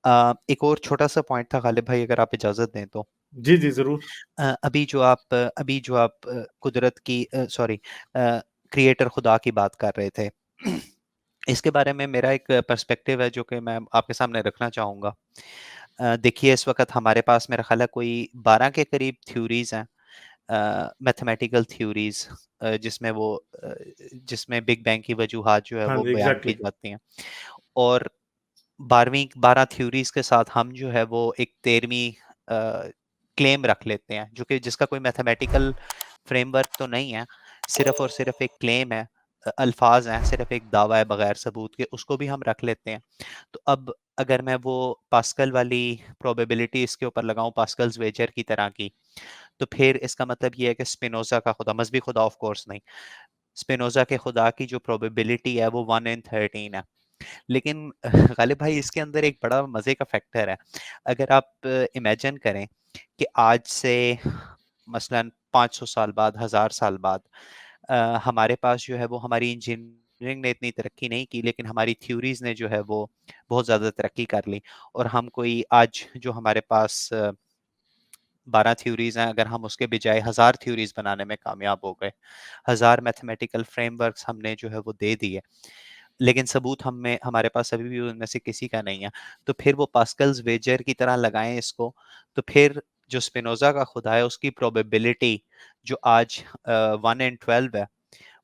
एक और छोटा सा पॉइंट था गालिब भाई, अगर आप इजाजत दें तो। जी जी जरूर। अभी जो आप कुदरत की, सॉरी, क्रिएटर खुदा की बात कर रहे थे। इसके बारे में मेरा एक पर्सपेक्टिव है जो कि मैं आपके सामने रखना चाहूँगा। देखिए, इस वक्त हमारे पास मेरा ख्याल है कोई 12 के करीब थ्योरीज हैं, मैथमेटिकल थ्योरीज, जिसमें जिसमें बिग बैंग की वजूहात जो है हाँ वो जी बयान की एग्जैक्टली। जाती हैं। और 12 थ्योरीज के साथ हम जो है वो एक 13वीं क्लेम रख लेते हैं, जो कि जिसका कोई मैथमेटिकल फ्रेमवर्क तो नहीं है, सिर्फ और सिर्फ एक क्लेम है, अल्फाज हैं, सिर्फ एक दावा है बगैर सबूत के, उसको भी हम रख लेते हैं। तो अब अगर मैं वो पास्कल वाली प्रोबेबिलिटी इसके ऊपर लगाऊं, पास्कल्स वेजर की तरह की, तो फिर इसका मतलब ये है कि स्पिनोजा का खुदा, मजहबी खुदा ऑफ कोर्स नहीं, स्पिनोजा के खुदा की जो प्रोबेबिलिटी है वो 1 in 13 है। लेकिन गालिब भाई, इसके अंदर एक बड़ा मजे का फैक्टर है। अगर आप इमेजिन करें कि आज से मसलन 500 साल बाद, 1000 साल बाद, हमारे पास जो है वो, हमारी इंजीनियरिंग ने इतनी तरक्की नहीं की, लेकिन हमारी थ्योरीज ने जो है वो बहुत ज़्यादा तरक्की कर ली, और हम कोई आज जो हमारे पास 12 थ्योरीज हैं, अगर हम उसके बजाय 1000 थ्योरीज बनाने में कामयाब हो गए, 1000 मैथमेटिकल फ्रेमवर्क्स हमने जो है वो दे दिए, लेकिन सबूत हमें, हमारे पास अभी भी उनमें से किसी का नहीं है, तो फिर वो पास्कल्स वेजर की तरह लगाएं इसको, तो फिर जो स्पिनोजा का खुदा है उसकी प्रोबेबिलिटी जो आज 1 in 12 है,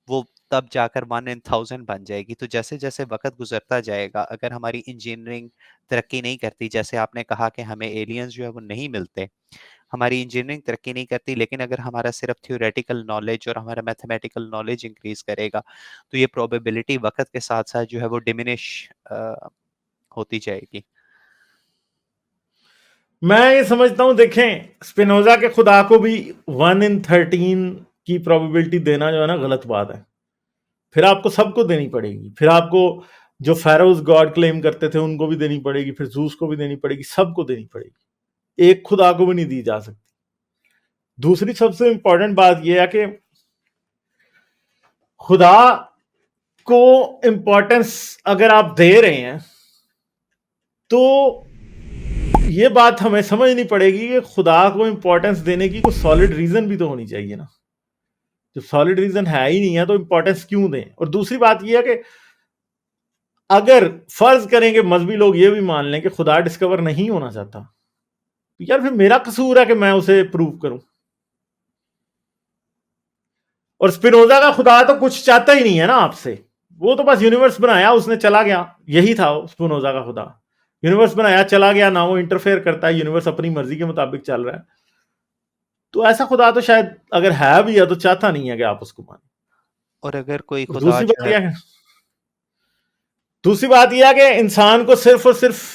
वो तब जाकर 1 in 1000 बन जाएगी। तो जैसे जैसे वक्त गुजरता जाएगा, अगर हमारी इंजीनियरिंग तरक्की नहीं करती, जैसे आपने कहा कि हमें एलियंस जो है वो नहीं मिलते, हमारी इंजीनियरिंग तरक्की नहीं करती, लेकिन अगर हमारा सिर्फ थ्योरेटिकल नॉलेज और हमारा मैथमेटिकल नॉलेज इंक्रीज करेगा, तो ये प्रोबेबिलिटी वक्त के साथ साथ जो है वो डिमिनिश होती जाएगी। मैं ये समझता हूं, देखें स्पिनोजा के खुदा को भी 1 in 13 की प्रोबेबिलिटी देना जो है ना गलत बात है। फिर आपको सबको देनी पड़ेगी, फिर आपको जो फेरोज गॉड क्लेम करते थे उनको भी देनी पड़ेगी, फिर जूस को भी देनी पड़ेगी, सबको देनी पड़ेगी, एक खुदा को भी नहीं दी जा सकती। दूसरी सबसे इंपॉर्टेंट बात यह है कि खुदा को इंपॉर्टेंस अगर आप दे रहे हैं तो ये बात हमें समझनी पड़ेगी कि खुदा को इंपॉर्टेंस देने की कोई सॉलिड रीजन भी तो होनी चाहिए ना। जब सॉलिड रीजन है ही नहीं है तो इंपॉर्टेंस क्यों दें। और दूसरी बात यह है कि अगर फर्ज करेंगे मजहबी लोग ये भी मान लें कि खुदा डिस्कवर नहीं होना चाहता, तो यार फिर मेरा कसूर है कि मैं उसे प्रूव करूं। और स्पिनोजा का खुदा तो कुछ चाहता ही नहीं है ना आपसे, वो तो बस यूनिवर्स बनाया, उसने चला गया, यही था स्पिनोजा का खुदा। यूनिवर्स बनाया, चला गया, ना वो इंटरफेयर करता है, यूनिवर्स अपनी मर्जी के मुताबिक चल रहा है। तो ऐसा खुदा तो शायद अगर है भी है तो चाहता नहीं है कि आप उसको माने। और अगर कोई और खुदा जो है, दूसरी बात यह है कि इंसान को सिर्फ और सिर्फ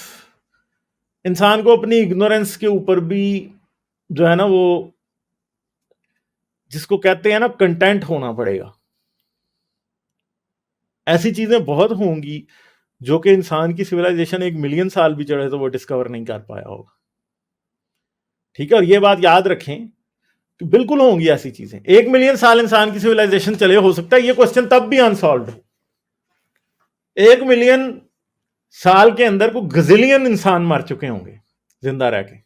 इंसान को अपनी इग्नोरेंस के ऊपर भी जो है ना वो जिसको कहते हैं ना कंटेंट होना पड़ेगा। ऐसी चीजें बहुत होंगी जो कि इंसान की सिविलाइजेशन 1 मिलियन साल भी चढ़े तो वो डिस्कवर नहीं कर पाया होगा। ठीक है, और ये बात याद रखें कि बिल्कुल होंगी ऐसी चीजें। 1 मिलियन साल इंसान की सिविलाइजेशन चले, हो सकता है ये क्वेश्चन तब भी अनसॉल्व हो। 1 मिलियन साल के अंदर को गजिलियन इंसान मर चुके होंगे जिंदा रह के।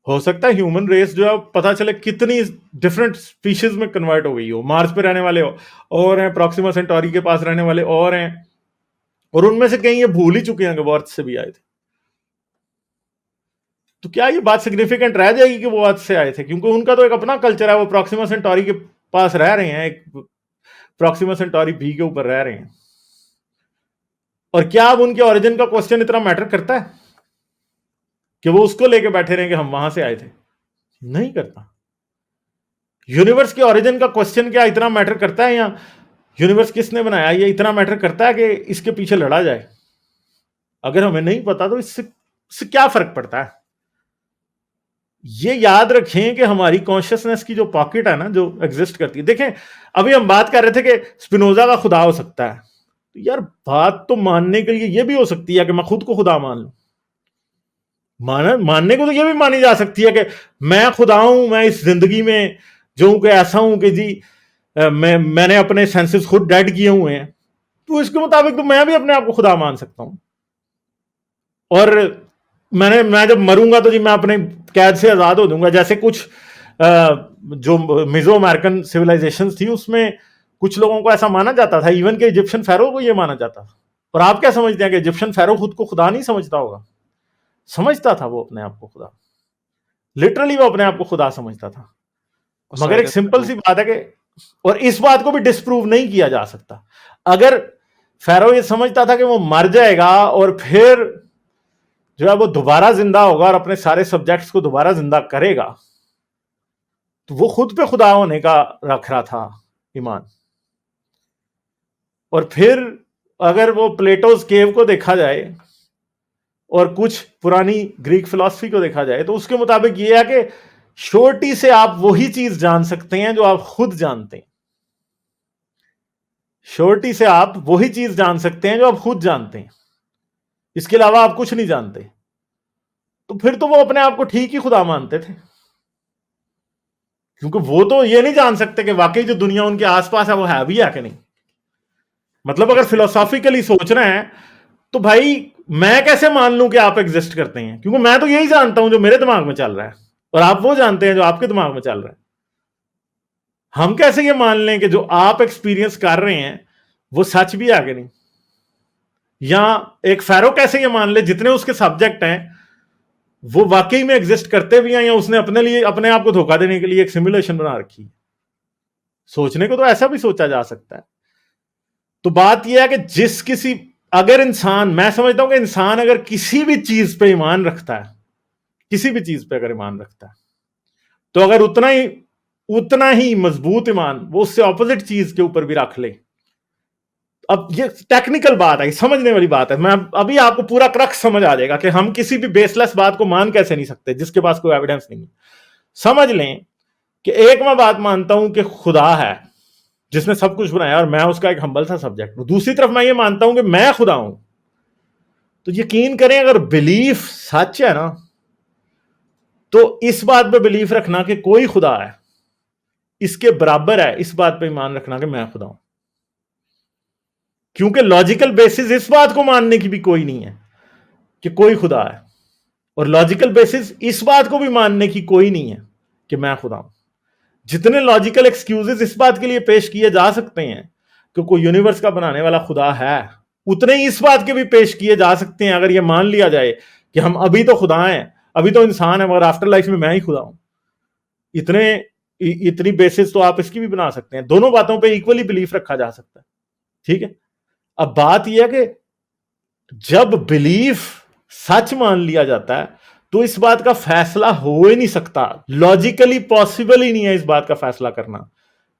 हो सकता है ह्यूमन रेस जो है पता चले कितनी डिफरेंट स्पीशीज में कन्वर्ट हो गई हो। मार्स पे रहने वाले हो और हैं, प्रॉक्सिमा सेंटोरी के पास रहने वाले और हैं, और उनमें से कहीं ये भूल ही चुके हैं कि वो अर्थ से भी आए थे। तो क्या ये बात सिग्निफिकेंट रह जाएगी कि वो अर्थ से आए थे? क्योंकि उनका तो एक अपना कल्चर है, वो प्रॉक्सिमा सेंटोरी के पास रह रहे हैं, एक प्रॉक्सिमा सेंटोरी भी के ऊपर रह रहे हैं। और क्या अब उनके ओरिजिन का क्वेश्चन इतना मैटर करता है कि वो उसको लेके बैठे रहे कि हम वहां से आए थे? नहीं करता। यूनिवर्स के ओरिजिन का क्वेश्चन क्या इतना मैटर करता है, या यूनिवर्स किसने बनाया ये इतना मैटर करता है कि इसके पीछे लड़ा जाए? अगर हमें नहीं पता तो इससे क्या फर्क पड़ता है? ये याद रखें कि हमारी कॉन्शियसनेस की जो पॉकेट है ना, जो एग्जिस्ट करती है। देखें, अभी हम बात कर रहे थे कि स्पिनोजा का खुदा हो सकता है, तो यार बात तो मानने के लिए ये भी हो सकती है कि मैं खुद को खुदा मान लूं। मानने को तो ये भी मानी जा सकती है कि मैं खुदा हूं, मैं इस जिंदगी में जो हूं कि ऐसा हूं कि जी मैंने अपने सेंसेस खुद डेड किए हुए हैं, तो इसके मुताबिक तो मैं भी अपने आप को खुदा मान सकता हूं। और मैं जब मरूंगा तो जी मैं अपने कैद से आजाद हो दूंगा। जैसे कुछ जो मिजो अमेरिकन सिविलाइजेशन थी उसमें कुछ लोगों को ऐसा माना जाता था, इवन के इजिप्शियन फेरो को यह माना जाता था। और आप क्या समझते हैं कि इजिप्शियन फेरो खुद को खुदा नहीं समझता होगा? समझता था वो अपने आप को खुदा, लिटरली वो अपने आप को खुदा समझता था। मगर एक सिंपल सी बात है कि, और इस बात को भी डिस्प्रूव नहीं किया जा सकता, अगर फेरो ये समझता था कि वो मर जाएगा और फिर जो है वो दोबारा जिंदा होगा और अपने सारे सब्जेक्ट्स को दोबारा जिंदा करेगा, तो वो खुद पे खुदा होने का रख रहा था ईमान। और फिर अगर वो प्लेटोस केव को देखा जाए और कुछ पुरानी ग्रीक फिलॉसफी को देखा जाए तो उसके मुताबिक ये है कि श्योरिटी से आप वही चीज जान सकते हैं जो आप खुद जानते हैं। श्योरिटी से आप वही चीज जान सकते हैं जो आप खुद जानते हैं, इसके अलावा आप कुछ नहीं जानते। तो फिर तो वो अपने आप को ठीक ही खुदा मानते थे, क्योंकि वो तो ये नहीं जान सकते कि वाकई जो दुनिया उनके आसपास है वो है भी है कि नहीं। मतलब अगर फिलोसॉफिकली सोच रहे हैं तो भाई मैं कैसे मान लूं कि आप एग्जिस्ट करते हैं, क्योंकि मैं तो यही जानता हूं जो मेरे दिमाग में चल रहा है, और आप वो जानते हैं जो आपके दिमाग में चल रहा है। हम कैसे ये मान लें कि जो आप एक्सपीरियंस कर रहे हैं वो सच भी है कि नहीं? या एक फेरो कैसे ये मान ले जितने उसके सब्जेक्ट हैं वो वाकई में एग्जिस्ट करते भी हैं, या उसने अपने लिए अपने आप को धोखा देने के लिए एक सिमुलेशन बना रखी है? सोचने को तो ऐसा भी सोचा जा सकता है। तो बात यह है कि जिस किसी, अगर इंसान, मैं समझता हूं कि इंसान अगर किसी भी चीज पे ईमान रखता है, किसी भी चीज पे अगर ईमान रखता है, तो अगर उतना ही मजबूत ईमान वो उससे ऑपोजिट चीज के ऊपर भी रख ले। अब ये टेक्निकल बात है, समझने वाली बात है, मैं अभी आपको पूरा क्रक्स समझ आ जाएगा कि हम किसी भी बेसलेस बात को मान कैसे नहीं सकते जिसके पास कोई एविडेंस नहीं है। समझ लें कि एक मैं बात मानता हूं कि खुदा है जिसने सब कुछ बनाया और मैं उसका एक हम्बल सा सब्जेक्ट हूं, दूसरी तरफ मैं ये मानता हूं कि मैं खुदा हूं। तो यकीन करें अगर बिलीफ सच है ना, तो इस बात पे बिलीफ रखना कि कोई खुदा है इसके बराबर है इस बात पे ईमान रखना कि मैं खुदा हूं। क्योंकि लॉजिकल बेसिस इस बात को मानने की भी कोई नहीं है कि कोई खुदा है, और लॉजिकल बेसिस इस बात को भी मानने की कोई नहीं है कि मैं खुदा हूं। जितने लॉजिकल एक्सक्यूजेस इस बात के लिए पेश किए जा सकते हैं कि कोई यूनिवर्स का बनाने वाला खुदा है, उतने ही इस बात के भी पेश किए जा सकते हैं अगर यह मान लिया जाए कि हम अभी तो खुदा हैं, अभी तो इंसान है, मगर आफ्टर लाइफ में मैं ही खुदा हूं। इतनी बेसिस तो आप इसकी भी बना सकते हैं, दोनों बातों पे इक्वली बिलीफ रखा जा सकता है। ठीक है, अब बात यह है कि जब बिलीफ सच मान लिया जाता है तो इस बात का फैसला हो ही नहीं सकता, लॉजिकली पॉसिबल ही नहीं है इस बात का फैसला करना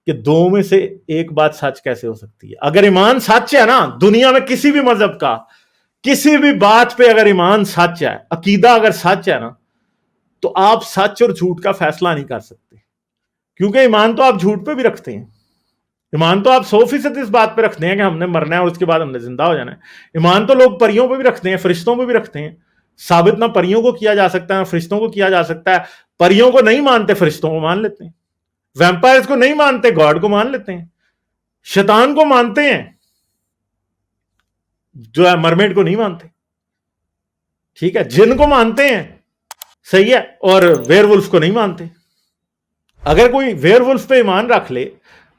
कि दो में से एक बात सच कैसे हो सकती है। अगर ईमान सच है ना, दुनिया में किसी भी मजहब का किसी भी बात पे अगर ईमान सच है, अकीदा अगर सच है ना, तो आप सच और झूठ का फैसला नहीं कर सकते, क्योंकि ईमान तो आप झूठ पे भी रखते हैं। ईमान तो आप 100% इस बात पे रखते हैं कि हमने मरना है और उसके बाद हमने जिंदा हो जाना है। ईमान तो लोग परियों पे भी रखते हैं, फरिश्तों पे भी रखते हैं। साबित ना परियों को किया जा सकता है ना फरिश्तों को किया जा सकता है। परियों को नहीं मानते, फरिश्तों को मान लेते हैं। वैम्पायर्स को नहीं मानते, गॉड को मान लेते हैं। शैतान को मानते हैं, जो है मरमेड को नहीं मानते। ठीक है, जिन को मानते हैं, सही है, और वेयरवुल्फ को नहीं मानते। अगर कोई वेयरवुल्फ पे ईमान रख ले,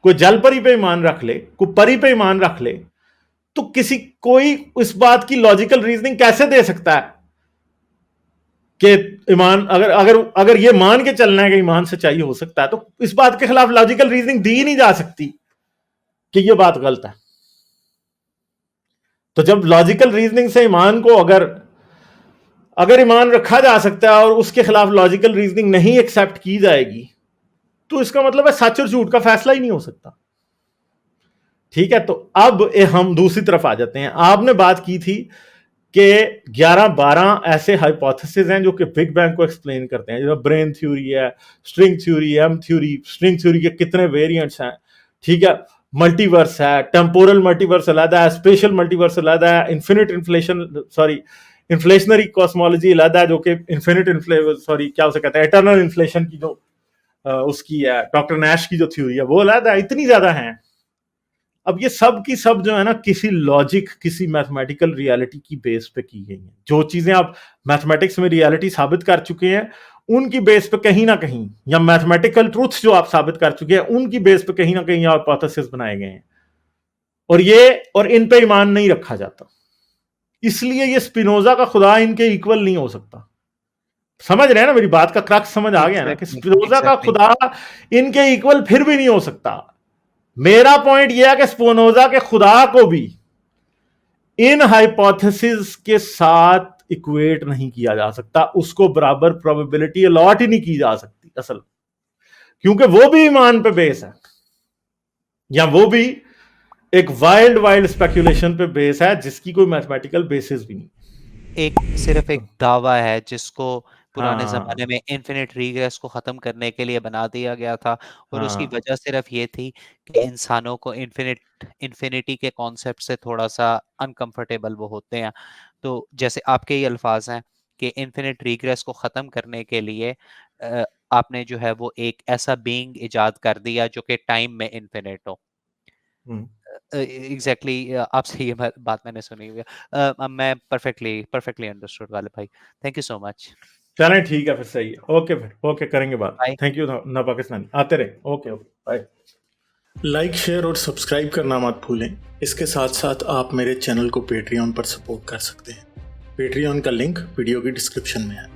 कोई जल परी पे ईमान रख ले, कोई परी पे ईमान रख ले, तो कोई इस बात की लॉजिकल रीजनिंग कैसे दे सकता है कि ईमान, अगर अगर अगर ये मान के चलना है कि ईमान सच्चाई हो सकता है, तो इस बात के खिलाफ लॉजिकल रीजनिंग दी ही नहीं जा सकती कि ये बात गलत है। तो जब लॉजिकल रीजनिंग से ईमान को अगर ईमान रखा जा सकता है और उसके खिलाफ लॉजिकल रीजनिंग नहीं एक्सेप्ट की जाएगी, तो इसका मतलब है सच और झूठ का फैसला ही नहीं हो सकता। ठीक है, तो अब हम दूसरी तरफ आ जाते हैं। आपने बात की थी कि 11-12 ऐसे हाइपोथेसिस हैं जो कि बिग बैंग को एक्सप्लेन करते हैं, जैसे ब्रेन थ्योरी है, string theory, M theory, string theory के कितने वेरिएंट्स हैं। ठीक है, मल्टीवर्स है, टेम्पोरल मल्टीवर्स अलग है, स्पेशल मल्टीवर्स अलग है, इन्फ्लेशनरी कॉस्मोलॉजी अलग है, जो कि क्या उसे कहते हैं, एटर्नल इन्फ्लेशन की जो उसकी है, डॉक्टर नैश की जो थ्योरी है वो अलग है। इतनी ज्यादा है, अब ये सब की सब जो है ना किसी लॉजिक, किसी मैथमेटिकल रियलिटी की बेस पे की गई है। जो चीजें आप मैथमेटिक्स में रियलिटी साबित कर चुके हैं उनकी बेस पे कहीं ना कहीं, या मैथमेटिकल ट्रूथ्स जो आप साबित कर चुके हैं उनकी बेस पे कहीं ना कहीं हाइपोथेसिस बनाए गए हैं, और इन पे ईमान नहीं रखा जाता। इसलिए ये स्पिनोजा का खुदा इनके इक्वल नहीं हो सकता। समझ रहे हैं ना मेरी बात का क्रक्स? समझ आ गया ना कि स्पिनोजा का खुदा इनके इक्वल फिर भी नहीं हो सकता। मेरा पॉइंट यह है कि स्पिनोजा के खुदा को भी इन हाइपोथेसिस के साथ इक्वेट नहीं किया जा सकता, उसको बराबर प्रोबेबिलिटी अलॉट ही नहीं की जा सकती असल, क्योंकि वो भी ईमान पे बेस है, या वो भी एक वाइल्ड स्पेकुलेशन पे बेस है जिसकी कोई मैथमेटिकल बेसिस भी नहीं। सिर्फ एक दावा है जिसको पुराने हाँ जमाने में इन्फिनिट रीग्रेस को खत्म करने के लिए बना दिया गया था, और उसकी हाँ वजह सिर्फ ये थी कि इंसानों को इन्फिनिटी के कॉन्सेप्ट से थोड़ा सा अनकंफर्टेबल वो होते हैं। तो जैसे आपके ही अल्फाज हैं कि इन्फिनिट रीग्रेस को खत्म करने के लिए आपने जो है वो एक ऐसा बीइंग इजाद कर दिया जो कि टाइम में इन्फिनिट हो। एग्जैक्टली आपसे ये बात मैंने सुनी हुई है। मैं परफेक्टली अंडरस्टूड वाले भाई। Thank you so much. चलें ठीक है, फिर सही है। ओके फिर, ओके करेंगे बात। बाय। थैंक यू ना पाकिस्तानी, आते रहे। Okay okay bye. Like, share और सब्सक्राइब करना मत भूलें। इसके साथ साथ आप मेरे चैनल को पेट्रियन पर सपोर्ट कर सकते हैं। पेट्रियन का लिंक वीडियो की डिस्क्रिप्शन में है।